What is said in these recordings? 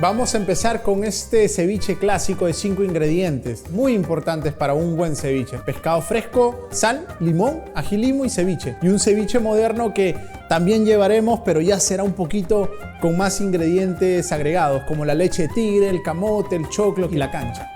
Vamos a empezar con este ceviche clásico de 5 ingredientes, muy importantes para un buen ceviche. Pescado fresco, sal, limón, ají limo y ceviche. Y un ceviche moderno que también llevaremos, pero ya será un poquito con más ingredientes agregados, como la leche de tigre, el camote, el choclo y la cancha.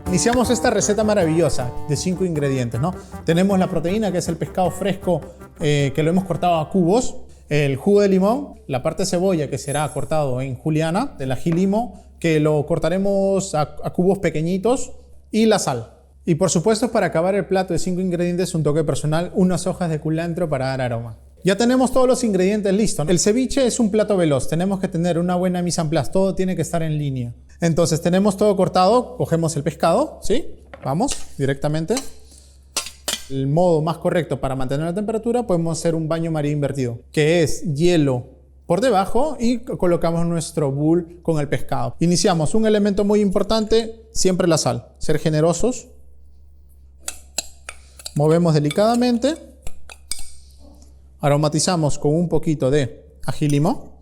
Iniciamos esta receta maravillosa de 5 ingredientes, ¿no? Tenemos la proteína, que es el pescado fresco, que lo hemos cortado a cubos, el jugo de limón, la parte de cebolla, que será cortado en juliana, el ají limo, que lo cortaremos a cubos pequeñitos, y la sal. Y por supuesto, para acabar el plato de 5 ingredientes, un toque personal, unas hojas de culantro para dar aroma. Ya tenemos todos los ingredientes listos. El ceviche es un plato veloz, tenemos que tener una buena mise en place, todo tiene que estar en línea. Entonces tenemos todo cortado, cogemos el pescado, ¿sí? Vamos directamente. El modo más correcto para mantener la temperatura, podemos hacer un baño María invertido, que es hielo por debajo y colocamos nuestro bowl con el pescado. Iniciamos, un elemento muy importante, siempre la sal, ser generosos. Movemos delicadamente. Aromatizamos con un poquito de ají limo.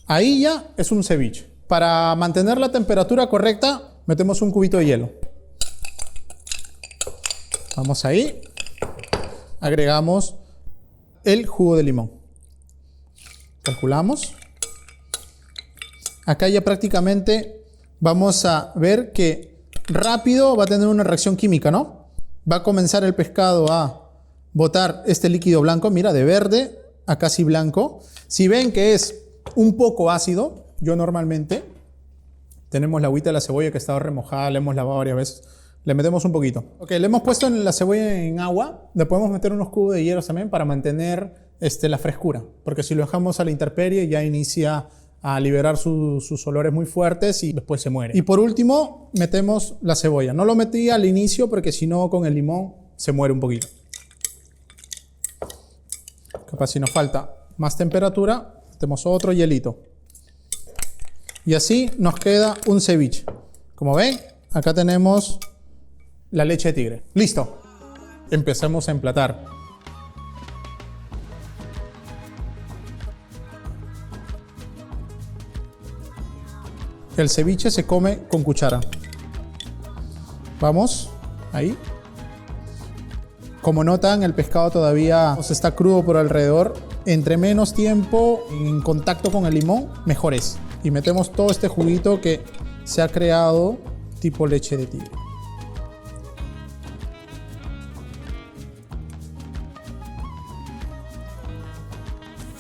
Ahí ya es un ceviche. Para mantener la temperatura correcta, metemos un cubito de hielo. Vamos ahí. Agregamos el jugo de limón. Calculamos. Acá ya prácticamente vamos a ver que rápido va a tener una reacción química, ¿no? Va a comenzar el pescado a botar este líquido blanco, mira, de verde a casi blanco. Si ven que es un poco ácido, yo normalmente, tenemos la agüita de la cebolla que ha estado remojada, la hemos lavado varias veces, le metemos un poquito. Ok, le hemos puesto la cebolla en agua, le podemos meter unos cubos de hielo también para mantener la frescura, porque si lo dejamos a la intemperie ya inicia a liberar sus olores muy fuertes y después se muere. Y por último, metemos la cebolla. No lo metí al inicio porque si no con el limón se muere un poquito. Capaz si nos falta más temperatura, metemos otro hielito. Y así nos queda un ceviche. Como ven, acá tenemos la leche de tigre. ¡Listo! Empecemos a emplatar. El ceviche se come con cuchara. Vamos, ahí. Como notan, el pescado todavía está crudo por alrededor. Entre menos tiempo en contacto con el limón, mejor es. Y metemos todo este juguito que se ha creado tipo leche de tigre.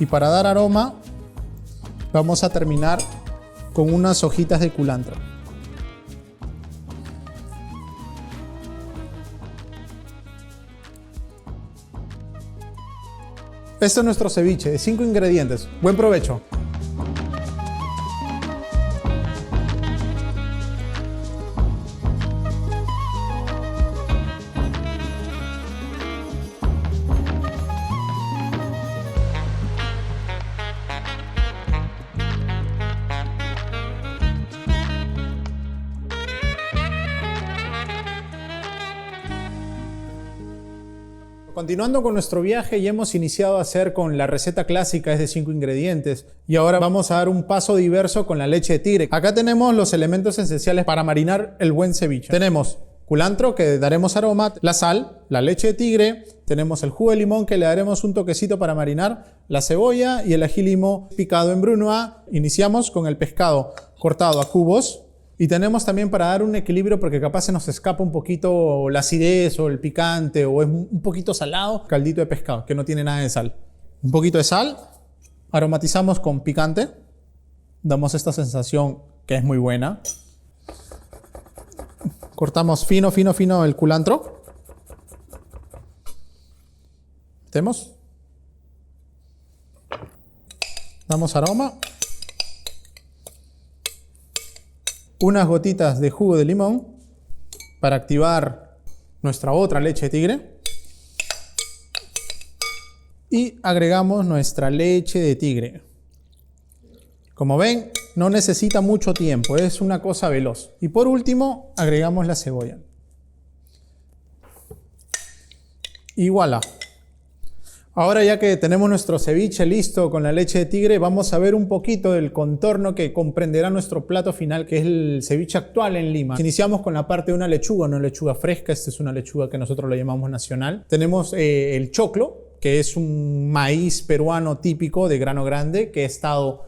Y para dar aroma, vamos a terminar con unas hojitas de culantro. Este es nuestro ceviche de 5 ingredientes. Buen provecho. Continuando con nuestro viaje, ya hemos iniciado a hacer con la receta clásica, es de 5 ingredientes. Y ahora vamos a dar un paso diverso con la leche de tigre. Acá tenemos los elementos esenciales para marinar el buen ceviche. Tenemos culantro, que daremos aroma, la sal, la leche de tigre, tenemos el jugo de limón, que le daremos un toquecito para marinar, la cebolla y el ají limo picado en brunoise. Iniciamos con el pescado cortado a cubos. Y tenemos también, para dar un equilibrio, porque capaz se nos escapa un poquito la acidez o el picante o es un poquito salado, caldito de pescado que no tiene nada de sal. Un poquito de sal, aromatizamos con picante, damos esta sensación que es muy buena. Cortamos fino el culantro. Metemos. Damos aroma. Unas gotitas de jugo de limón para activar nuestra otra leche de tigre. Y agregamos nuestra leche de tigre. Como ven, no necesita mucho tiempo, es una cosa veloz. Y por último, agregamos la cebolla. Y voilà. Ahora ya que tenemos nuestro ceviche listo con la leche de tigre, vamos a ver un poquito del contorno que comprenderá nuestro plato final, que es el ceviche actual en Lima. Iniciamos con la parte de una lechuga fresca. Esta es una lechuga que nosotros la llamamos nacional. Tenemos el choclo, que es un maíz peruano típico de grano grande, que ha estado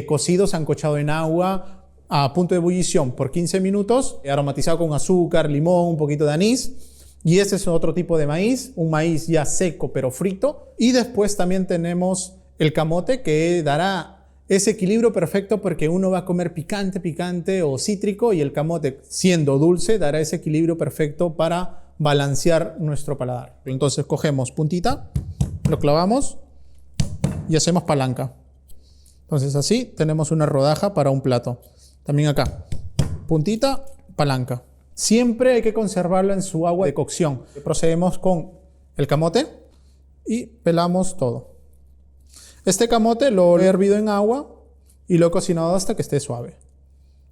cocido, sancochado en agua a punto de ebullición por 15 minutos, aromatizado con azúcar, limón, un poquito de anís. Y ese es otro tipo de maíz, un maíz ya seco pero frito. Y después también tenemos el camote, que dará ese equilibrio perfecto porque uno va a comer picante, picante o cítrico, y el camote, siendo dulce, dará ese equilibrio perfecto para balancear nuestro paladar. Entonces cogemos puntita, lo clavamos y hacemos palanca. Entonces así tenemos una rodaja para un plato. También acá, puntita, palanca. Siempre hay que conservarlo en su agua de cocción. Procedemos con el camote y pelamos todo. Este camote lo he hervido en agua y lo he cocinado hasta que esté suave.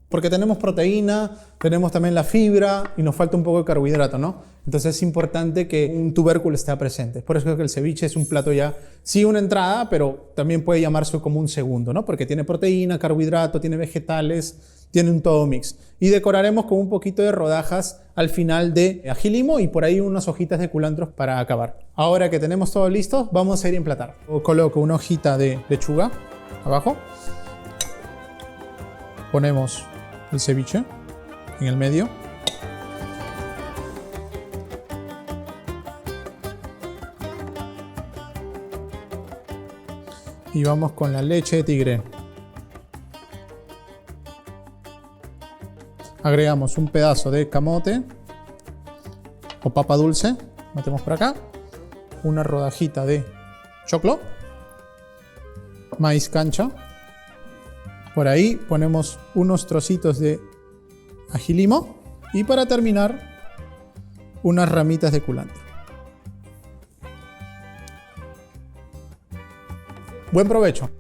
Porque tenemos proteína, tenemos también la fibra y nos falta un poco de carbohidrato, ¿no? Entonces es importante que un tubérculo esté presente. Por eso es que el ceviche es un plato ya, sí, una entrada, pero también puede llamarse como un segundo, ¿no? Porque tiene proteína, carbohidrato, tiene vegetales, tiene un todo mix. Y decoraremos con un poquito de rodajas al final de ají limo y por ahí unas hojitas de culantro para acabar. Ahora que tenemos todo listo, vamos a ir a emplatar. Coloco una hojita de lechuga abajo. Ponemos el ceviche en el medio. Y vamos con la leche de tigre. Agregamos un pedazo de camote o papa dulce. Metemos por acá. Una rodajita de choclo. Maíz cancha. Por ahí ponemos unos trocitos de ají limo y para terminar unas ramitas de culantro. Buen provecho.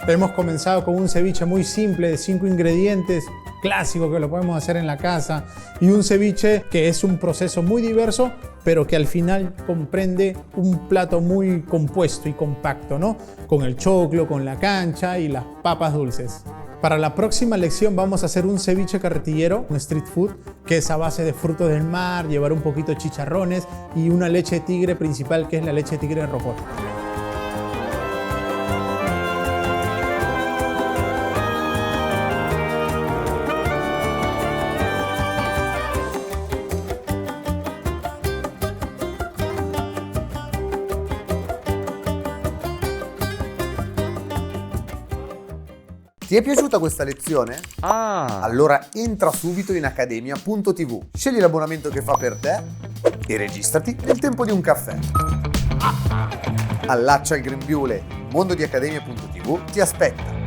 Hemos comenzado con un ceviche muy simple de 5 ingredientes, clásico, que lo podemos hacer en la casa, y un ceviche que es un proceso muy diverso, pero que al final comprende un plato muy compuesto y compacto, ¿no? Con el choclo, con la cancha y las papas dulces. Para la próxima lección vamos a hacer un ceviche carretillero, un street food, que es a base de frutos del mar, llevar un poquito de chicharrones y una leche de tigre principal, que es la leche de tigre de Rocoto. Ti è piaciuta questa lezione? Allora entra subito in accademia.tv, scegli l'abbonamento che fa per te e registrati nel tempo di un caffè. Allaccia il grembiule, il mondo di accademia.tv ti aspetta.